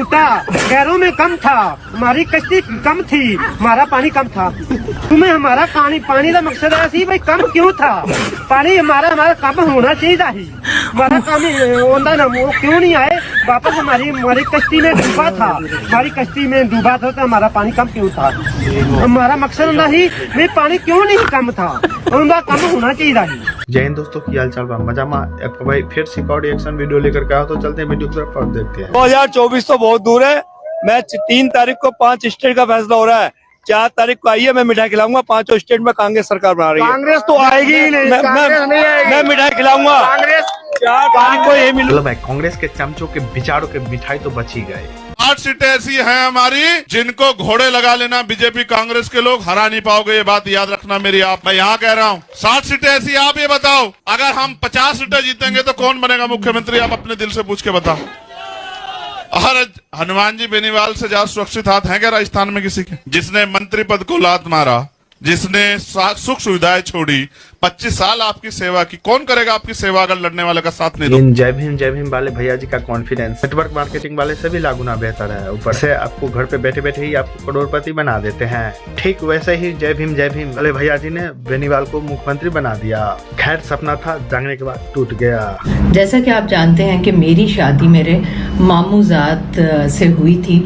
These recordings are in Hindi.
झूठा, गैरों में कम था, हमारी कश्ती कम थी, हमारा पानी कम था। तुम्हें हमारा पानी का मकसद है भाई कम क्यों था? पानी हमारा कम होना चाहिए ही, हमारा काम होता ना, वो क्यों नहीं आए वापस? हमारी कश्ती में डूबा था, हमारी कश्ती में डूबा था तो हमारा पानी कम क्यों था? हमारा मकसद होना ही भाई पानी क्यों नहीं कम था, उनका कम होना चाहिए ही। जय हिंद दोस्तों, की हाल चाल बा? मजा में आपको भाई फिर से एक और रिएक्शन वीडियो लेकर के आओ, तो चलते हैं वीडियो की तरफ और देखते हैं। 2024 तो बहुत दूर है। मैं 3 तारीख को 5 स्टेट का फैसला हो रहा है। 4 तारीख को आइए, मैं मिठाई खिलाऊंगा। 5 स्टेट में कांग्रेस सरकार बना रही है। कांग्रेस तो आएगी ही नहीं, मैं मिठाई खिलाऊंगा। 4 तारीख को ये चलो भाई, कांग्रेस के चमचों के विचारों के मिठाई तो बच ही गए। 8 सीटें ऐसी हैं हमारी जिनको घोड़े लगा लेना बीजेपी कांग्रेस के लोग हरा नहीं पाओगे, ये बात याद रखना मेरी। मैं यहाँ कह रहा हूँ 60 सीटें ऐसी, आप ये बताओ अगर हम 50 सीटें जीतेंगे तो कौन बनेगा मुख्यमंत्री? आप अपने दिल से पूछ के बताओ। और हनुमान जी बेनीवाल से ज्यादा सुरक्षित हाथ हैं क्या राजस्थान में किसी के? जिसने मंत्री पद को लात मारा, जिसने सुख सुविधाएं छोड़ी, 25 साल आपकी सेवा की, कौन करेगा आपकी सेवा अगर लड़ने वाले का साथ नहीं दो? इन जय भीम वाले भैया जी का कॉन्फिडेंस नेटवर्क मार्केटिंग वाले से भी लागुना बेहतर है। ऊपर से आपको घर पे बैठे बैठे ही आपको करोड़पति बना देते हैं। ठीक वैसे ही जय भीम वाले भैया जी ने बेनीवाल को मुख्यमंत्री बना दिया। खैर, सपना था, जागने के बाद टूट गया। जैसा कि आप जानते हैं कि मेरी शादी मेरे मामूजात से हुई थी,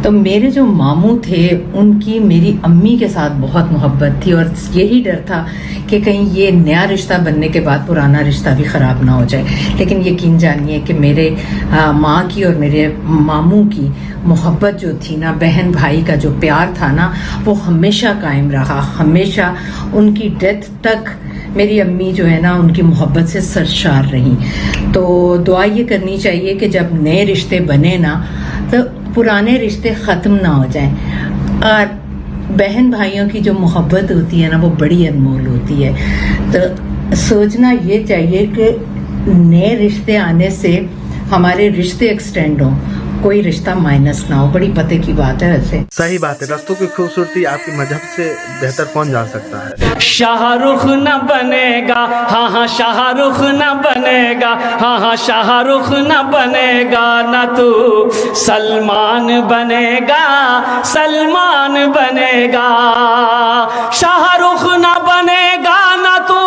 तो मेरे जो मामू थे उनकी मेरी अम्मी के साथ बहुत मोहब्बत थी और यही डर था कि कहीं ये नया रिश्ता बनने के बाद पुराना रिश्ता भी ख़राब ना हो जाए। लेकिन यकीन जानिए कि मेरे माँ की और मेरे मामू की मोहब्बत जो थी ना, बहन भाई का जो प्यार था ना, वो हमेशा कायम रहा। हमेशा उनकी डेथ तक मेरी अम्मी जो है ना, उनकी मोहब्बत से सरशार रही। तो दुआ ये करनी चाहिए कि जब नए रिश्ते बने ना, तो पुराने रिश्ते ख़त्म ना हो जाएं। और बहन भाइयों की जो मोहब्बत होती है ना, वो बड़ी अनमोल होती है। तो सोचना ये चाहिए कि नए रिश्ते आने से हमारे रिश्ते एक्सटेंड हों, कोई रिश्ता माइनस ना हो। बड़ी पते की बात है। वैसे सही बात है। रस्तों की खूबसूरती आपके मजहब से बेहतर कौन जान सकता है? शाहरुख न बनेगा, हाँ हाँ शाहरुख न बनेगा, हाँ हाँ शाहरुख न बनेगा, न तू सलमान बनेगा, सलमान बनेगा। शाहरुख न बनेगा, न तू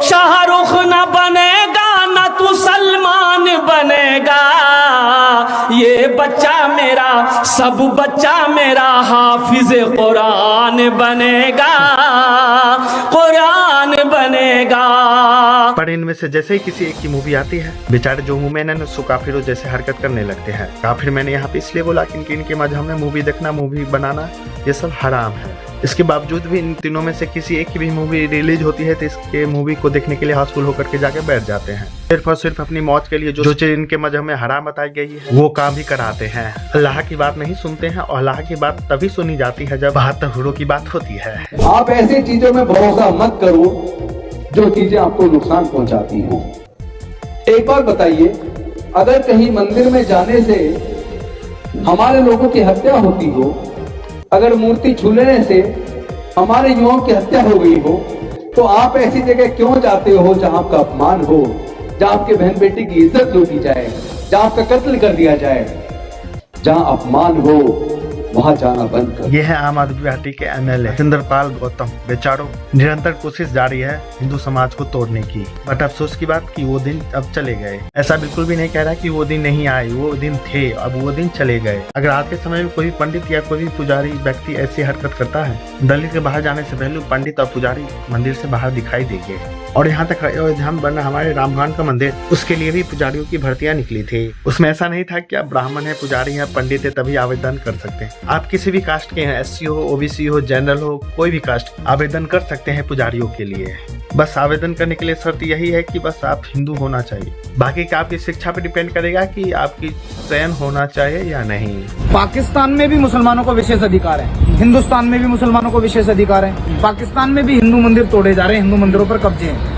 शाहरुख न बनेगा, न तू सलमान बनेगा। ये बच्चा मेरा, सब बच्चा मेरा हाफिज कुरान बनेगा, कुरान बनेगा। पर इनमें से जैसे ही किसी एक की मूवी आती है, बेचारे जो वुमेन है ना, सो काफिरों जैसे हरकत करने लगते हैं। काफिर मैंने यहाँ पे इसलिए बोला क्योंकि इनके मजहब में मूवी देखना, मूवी बनाना, ये सब हराम है। इसके बावजूद भी इन तीनों में से किसी एक की भी मूवी रिलीज होती है तो इसके मूवी को देखने के लिए हाउसफुल होकर के जाके बैठ जाते हैं। सिर्फ और सिर्फ अपनी मौत के लिए जो चीज इनके मजहब में हराम बताई गई है वो काम भी कराते हैं। अल्लाह की बात नहीं सुनते हैं, और अल्लाह की बात तभी सुनी जाती है जब 72 हुरों की बात होती है। आप ऐसी चीजों में भरोसा मत करो जो चीजें आपको नुकसान पहुंचाती हैं। एक बार बताइए, अगर कहीं मंदिर में जाने से हमारे लोगों की हत्या होती हो, अगर मूर्ति छू लेने से हमारे युवाओं की हत्या हो गई हो, तो आप ऐसी जगह क्यों जाते हो जहां आपका अपमान हो, जहां आपके बहन बेटी की इज्जत लूटी जाए, जहां आपका कत्ल कर दिया जाए, जहां अपमान हो, वहां जाना बंद कर। ये है आम आदमी पार्टी के MLA सिंदरपाल गौतम। बेचारों निरंतर कोशिश जारी है हिंदू समाज को तोड़ने की। बट अफसोस की बात कि वो दिन अब चले गए। ऐसा बिल्कुल भी नहीं कह रहा कि वो दिन नहीं आए, वो दिन थे, अब वो दिन चले गए। अगर आज के समय में कोई पंडित या कोई भी पुजारी व्यक्ति ऐसी हरकत करता है, दलित के बाहर जाने से पहले पंडित और पुजारी मंदिर से बाहर दिखाई देंगे। और यहाँ तक अयोध्या में बना हमारे राम भगवान का मंदिर, उसके लिए भी पुजारियों की भर्तियां निकली थी। उसमें ऐसा नहीं था कि आप ब्राह्मण है, पुजारी है, पंडित है तभी आवेदन कर सकते हैं। आप किसी भी कास्ट के हैं, SC हो, OBC हो, जनरल हो, कोई भी कास्ट, आवेदन कर सकते हैं पुजारियों के लिए। बस आवेदन करने के लिए शर्त यही है कि बस आप हिंदू होना चाहिए। बाकी का आपकी शिक्षा पे डिपेंड करेगा कि आपकी चयन होना चाहिए या नहीं। पाकिस्तान में भी मुसलमानों को विशेष अधिकार है, हिंदुस्तान में भी मुसलमानों को विशेष अधिकार है। पाकिस्तान में भी हिंदू मंदिर तोड़े जा रहे हैं, हिंदू मंदिरों पर कब्जे हैं।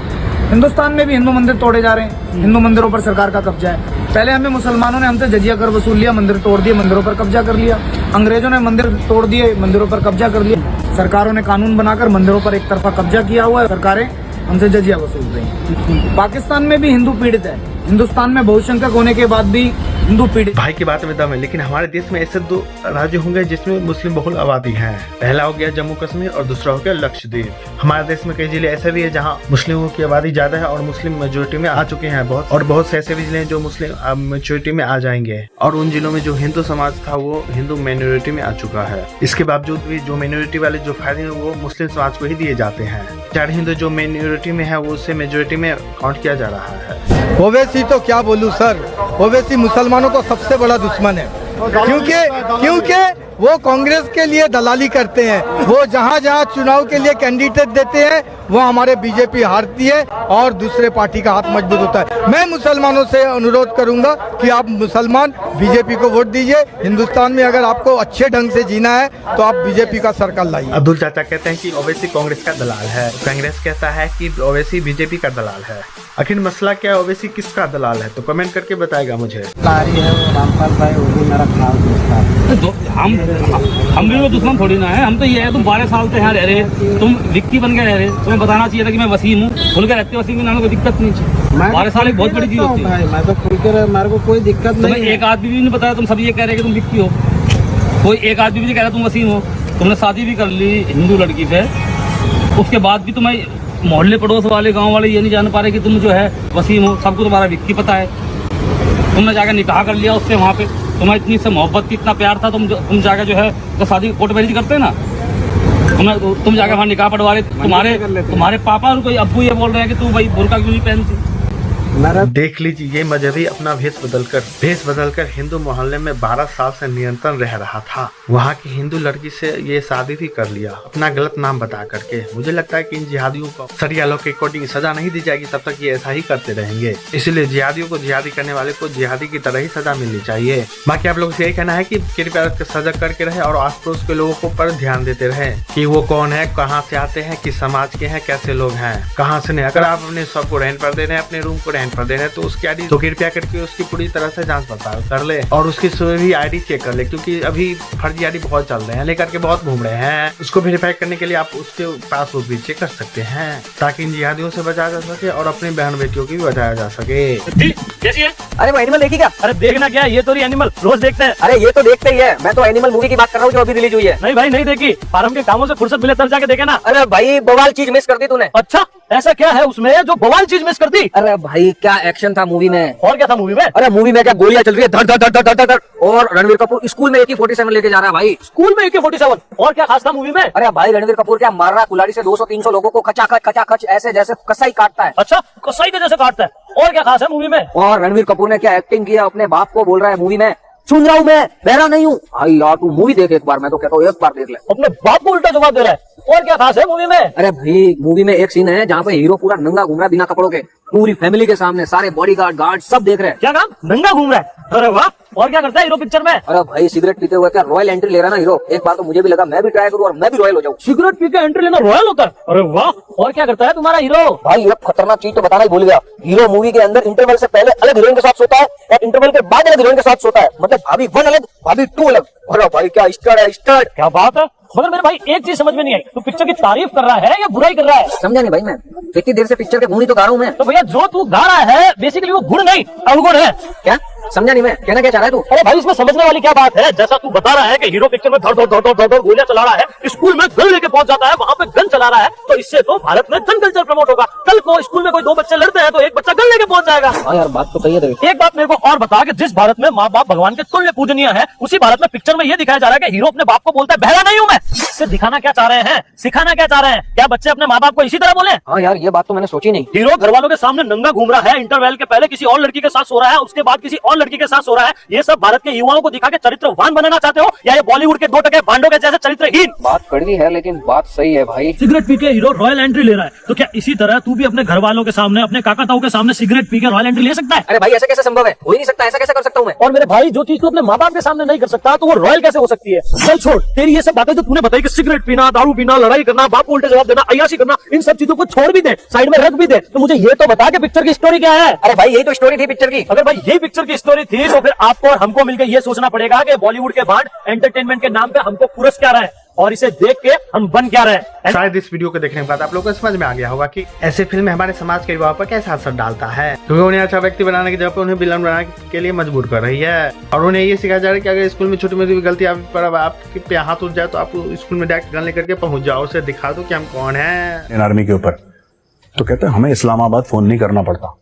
हिंदुस्तान में भी हिंदू मंदिर तोड़े जा रहे हैं, हिंदू मंदिरों पर सरकार का कब्जा है। पहले हमें मुसलमानों ने हमसे जजिया कर वसूल लिया, मंदिर तोड़ दिए, मंदिरों पर कब्जा कर लिया। अंग्रेजों ने मंदिर तोड़ दिए, मंदिरों पर कब्जा कर लिया। सरकारों ने कानून बनाकर मंदिरों पर एक तरफा कब्जा किया हुआ है। सरकारें हमसे जजिया वसूल रही हैं। पाकिस्तान में भी हिंदू पीड़ित है, हिंदुस्तान में बहुसंख्यक होने के बाद भी हिंदू पीड़ित। भाई की बात में दम है, लेकिन हमारे देश में ऐसे 2 राज्य होंगे जिसमें मुस्लिम बहुल आबादी है। पहला हो गया जम्मू कश्मीर और दूसरा हो गया लक्षद्वीप। हमारे देश में कई जिले ऐसे भी है जहाँ मुस्लिमों की आबादी ज्यादा है और मुस्लिम मेजोरिटी में आ चुके हैं बहुत से ऐसे भी जिले हैं जो मुस्लिम मेजोरिटी में आ जाएंगे, और उन जिलों में जो हिंदू समाज था वो हिंदू माइनॉरिटी में आ चुका है। इसके बावजूद भी जो माइनॉरिटी वाले जो फायदे हैं वो मुस्लिम समाज को ही दिए जाते हैं। चार हिंदू जो माइनॉरिटी में है वो उससे मेजोरिटी में काउंट किया जा रहा है। ओवैसी तो क्या बोलूं सर, ओवैसी मुसलमानों का सबसे बड़ा दुश्मन है, क्योंकि वो कांग्रेस के लिए दलाली करते हैं। वो जहाँ जहाँ चुनाव के लिए कैंडिडेट देते हैं वो हमारे बीजेपी हारती है और दूसरे पार्टी का हाथ मजबूत होता है। मैं मुसलमानों से अनुरोध करूंगा कि आप मुसलमान बीजेपी को वोट दीजिए। हिंदुस्तान में अगर आपको अच्छे ढंग से जीना है तो आप बीजेपी का सर्कल लाइए। अब्दुल चाचा कहते हैं कि ओवैसी कांग्रेस का दलाल है, कांग्रेस कहता है कि ओवैसी बीजेपी का दलाल है। आखिर मसला क्या है, ओवैसी किसका दलाल है? तो कमेंट करके बताएगा मुझे। रामपाल भाई वो भी मेरा खिलाफ हम भी वो दुश्मन थोड़ी ना है। हम तो ये है, तुम 12 साल से यहाँ रह रहे, तुम विक्की बन के रह रहे, तुम्हें बताना चाहिए था कि मैं वसीम हूँ। खुल के रहते वसीम के नाम कोई दिक्कत नहीं है। 12 साल एक बहुत बड़ी चीज होती है। मैं तो खुल के मेरे को कोई दिक्कत नहीं है। एक आदमी भी नहीं बताया, तुम सब ये कह रहे कि तुम विक्की हो। कोई एक आदमी भी नहीं कह रहा तुम वसीम हो। तुमने शादी भी कर ली हिंदू लड़की से, उसके बाद भी तुम्हें मोहल्ले पड़ोस वाले गाँव वाले ये नहीं जान पा रहे कि तुम जो है वसीम हो। सबको तुम्हारा विक्की पता है। तुमने जाकर निकाह कर लिया उससे, वहाँ पे तुम्हें इतनी से मोहब्बत थी, इतना प्यार था, तुम जाकर जो है तो शादी कोर्ट मैरिज करते ना, तुम जाकर वहाँ निकाह पढ़वा रहे। तुम्हारे पापा और कोई अब्बू ये बोल रहे हैं कि तू भाई बुर्का क्यों नहीं पहनती। देख लीजिए, ये मजहबी अपना भेष बदलकर हिंदू मोहल्ले में 12 साल से निरंतर रह रहा था। वहाँ की हिंदू लड़की से ये शादी भी कर लिया अपना गलत नाम बता करके। मुझे लगता है कि इन जिहादियों को शरिया लॉ के अकॉर्डिंग सजा नहीं दी जाएगी तब तक ये ऐसा ही करते रहेंगे। इसलिए जिहादियों को जिहादी करने वाले को जिहादी की तरह ही सजा मिलनी चाहिए। बाकी आप लोगों से यही कहना है कि कृपया सजग करके रहे और आस पड़ोस के लोगों को पर ध्यान देते रहे कि वो कौन है, कहाँ से आते हैं, किस समाज के हैं, कैसे लोग हैं, कहाँ से नहीं। अगर आप अपने सब को रहन पर दे रहे हैं, अपने रूम को रहन पर दे रहे हैं, तो उसकी आईडी तो कृपया करके उसकी पूरी तरह से जांच पड़ताल कर ले और उसकी सभी आईडी चेक कर ले, क्योंकि अभी फर्जी आईडी बहुत चल रहे हैं, लेकर के बहुत घूम रहे हैं। उसको वेरीफाई करने के लिए आप उसके पासवर्ड भी चेक कर सकते हैं ताकि इन जिहादियों से बचाया जा सके और अपनी बहन बेटियों की भी बचाया जा सके। कैसी है? अरे वो एनिमल देखी क्या? अरे देखना क्या है, ये तो एनिमल रोज देखते हैं। अरे ये तो देखते ही है, मैं तो एनिमल मूवी की बात कर रहा हूँ जो अभी रिलीज हुई है। नहीं भाई नहीं देखी, फार्म के कामों से फुर्सत मिले तब जाके देखे ना। अरे भाई बवाल चीज मिस कर दी तूने। अच्छा ऐसा क्या है उसमें जो बवाल चीज मिस कर दी? अरे भाई क्या एक्शन था मूवी में। और क्या था मूवी में? अरे मूवी में क्या गोलियां चल रही है, धड़ धड़ धड़ धड़ धड़ धड़, और रणवीर कपूर स्कूल में AK-47 लेके जा रहा है भाई। स्कूल में AK-47? और क्या खास था मूवी में? अरे भाई रणवीर कपूर क्या मार रहा है, कुल्हाड़ी से 200-300 लोगों को खचाखच ऐसे जैसे कसाई काटता है। अच्छा कसाई के जैसे काटता है। और क्या खास है मूवी में? और रणवीर कपूर ने क्या एक्टिंग किया, अपने बाप को बोल रहा है मूवी में सुन रहा हूँ मैं, बहरा नहीं हूँ। भाई यार तू मूवी देख एक बार, मैं तो कहता हूँ एक बार देख ले। अपने बाप को उल्टा जवाब दे रहा है। और क्या खास है मूवी में? अरे भाई मूवी में एक सीन है जहाँ पे हीरो पूरा नंगा घूम रहा है बिना कपड़ों के, पूरी फैमिली के सामने, सारे बॉडीगार्ड गार्ड सब देख रहे हैं। क्या काम? नंगा घूम रहा है? अरे वाह। और क्या करता है हीरो पिक्चर में? अरे भाई सिगरेट पीते हुए क्या रॉयल एंट्री ले रहा ना हीरो। एक बार तो मुझे भी लगा मैं भी ट्राई करूँ और मैं भी रॉयल हो जाऊँ। सिगरेट पी के एंट्री लेना रॉयल होता है? अरे वाह। और क्या करता है तुम्हारा हीरो? भाई ये खतरनाक चीज तो बताना ही भूल गया, हीरो मूवी के अंदर इंटरवल से पहले अलग हीरोइन के साथ सोता है और इंटरवल के बाद अलग हीरोइन के साथ सोता है। मतलब भाभी 1 अलग, भाभी 2 अलग। अरे भाई क्या स्टार्ट है, स्टार्ट। क्या बात है। मगर मेरे भाई एक चीज समझ में नहीं आई, तू पिक्चर की तारीफ कर रहा है या बुराई कर रहा है? समझा नहीं भाई, मैं इतनी देर से पिक्चर के गुण ही तो गा रहा हूँ मैं। तो भैया जो तू गा रहा है बेसिकली वो गुण नहीं अवगुण है। क्या समझा नहीं, मैं कहना क्या चाह रहा है तू? अरे भाई इसमें समझने वाली क्या बात है? जैसा तू बता रहा है कि हीरो पिक्चर में धड़ धड़ धड़ धड़ धड़ गोलियां चला रहा है, स्कूल में गन लेके पहुंच जाता है, वहाँ पे गन चला रहा है, तो इससे तो भारत में गन कल्चर प्रमोट होगा। कल को स्कूल में कोई 2 बच्चे लड़ते हैं तो एक बच्चा गन लेके पहुंच जाएगा। हाँ यार बात तो सही है तेरी। एक बात मेरे को और बता कि जिस भारत में माँ बाप भगवान के तुल्य पूजनीय है, उसी भारत में पिक्चर में ये दिखाया जा रहा है कि हीरो अपने बाप को बोलता है बहरा नहीं हूँ मैं। इससे दिखाना क्या चाह रहे हैं, सिखाना क्या चाह रहे हैं? क्या बच्चे अपने माँ बाप को इसी तरह बोले? हाँ यार ये बात तो मैंने सोची नहीं। हीरो घर वालों के सामने नंगा घूम रहा है, इंटरवल के पहले किसी और लड़की के साथ सो रहा है, उसके बाद किसी और लड़की के साथ सो रहा है। ये सब भारत के युवाओं को दिखा के चरित्रवान बनाना चाहते हो या ये बॉलीवुड के 2 टके भांडों के जैसे चरित्रहीन? बात कड़वी है लेकिन बात सही है भाई। सिगरेट पी के हीरो रॉयल एंट्री ले रहा है, तो क्या इसी तरह तू भी अपने घर वालों के सामने, अपने काका ताऊ के सामने सिगरेट पी के रॉयल एंट्री ले सकता है? अरे भाई ऐसा कैसे संभव है, हो ही नहीं सकता, ऐसा कैसे कर सकता हूँ मैं? और मेरे भाई जो चीज तू अपने माँ बाप के सामने नहीं कर सकता तो वो रॉयल कैसे हो सकती है? चल छोड़, तेरी ये सब बातें जो तूने बताई कि सिगरेट पीना, दारू पीना, लड़ाई करना, बाप को उल्टे जवाब देना, अय्याशी करना, इन सब चीजों को छोड़ भी दे, साइड में रख भी दे, तो मुझे ये तो बता कि पिक्चर की स्टोरी क्या है? अरे भाई यही तो स्टोरी थी पिक्चर की। अगर भाई यही पिक्चर की स्टोरी थी तो फिर आपको और हमको मिलकर ये सोचना पड़ेगा कि बॉलीवुड के भांड एंटरटेनमेंट के नाम पे हमको पुरस्कार क्या रहा है और इसे देख के हम बन क्या रहे हैं। शायद इस वीडियो को देखने के बाद आप लोगों को समझ में आ गया होगा कि ऐसे फिल्म हमारे समाज के युवाओं पर कैसा असर डालता है, क्योंकि उन्हें अच्छा व्यक्ति बनाने की जगह पर उन्हें विलन बनाने के लिए मजबूर कर रही है और उन्हें ये सिखाया जा रहा है कि अगर स्कूल में छोटी मोटी गलती पर आपके पे हाथ उठ जाए तो आप स्कूल में डायरेक्ट गन लेकर के पहुंच जाओ, उसे दिखा दो कि हम कौन है। आर्मी के ऊपर तो कहते हैं हमें इस्लामाबाद फोन नहीं करना पड़ता,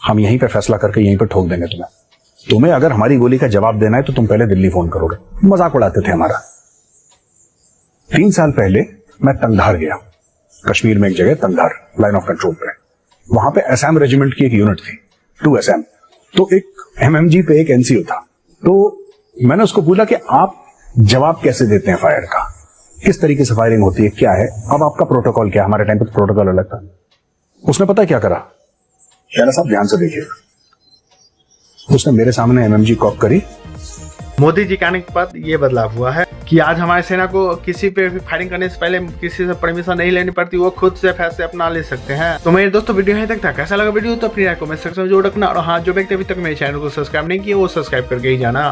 हम यहीं पे फैसला करके यहीं पे ठोक देंगे तुम्हें अगर हमारी गोली का जवाब देना है तो तुम पहले दिल्ली फोन करोगे। मजाक उड़ाते थे हमारा। 3 साल पहले मैं तंगधार गया, कश्मीर में एक जगह तंगधार लाइन ऑफ कंट्रोल पे, वहां पे असम रेजिमेंट की एक यूनिट थी 2 असम, तो एक एमएमजी पे एक एनसीओ था। तो मैंने उसको पूछा कि आप जवाब कैसे देते हैं फायर का, किस तरीके से फायरिंग होती है, क्या है, अब आपका प्रोटोकॉल क्या है। हमारे टाइम पे प्रोटोकॉल अलग था। उसने पता क्या करा, यार साहब ध्यान से देखिए, उसने मेरे सामने एमएमजी कॉक करी। मोदी जी के आने के बाद ये बदलाव हुआ है कि आज हमारी सेना को किसी पे भी फायरिंग करने से पहले किसी से परमिशन नहीं लेनी पड़ती, वो खुद से फैसले अपना ले सकते हैं। तो मेरे दोस्तों वीडियो यहीं तक था, कैसा लगा वीडियो तो अपनी राय कमेंट सेक्शन में जरूर रखना और हाँ, जो व्यक्ति अभी तक मेरे चैनल को सब्सक्राइब नहीं किया वो सब्सक्राइब करके ही जाना।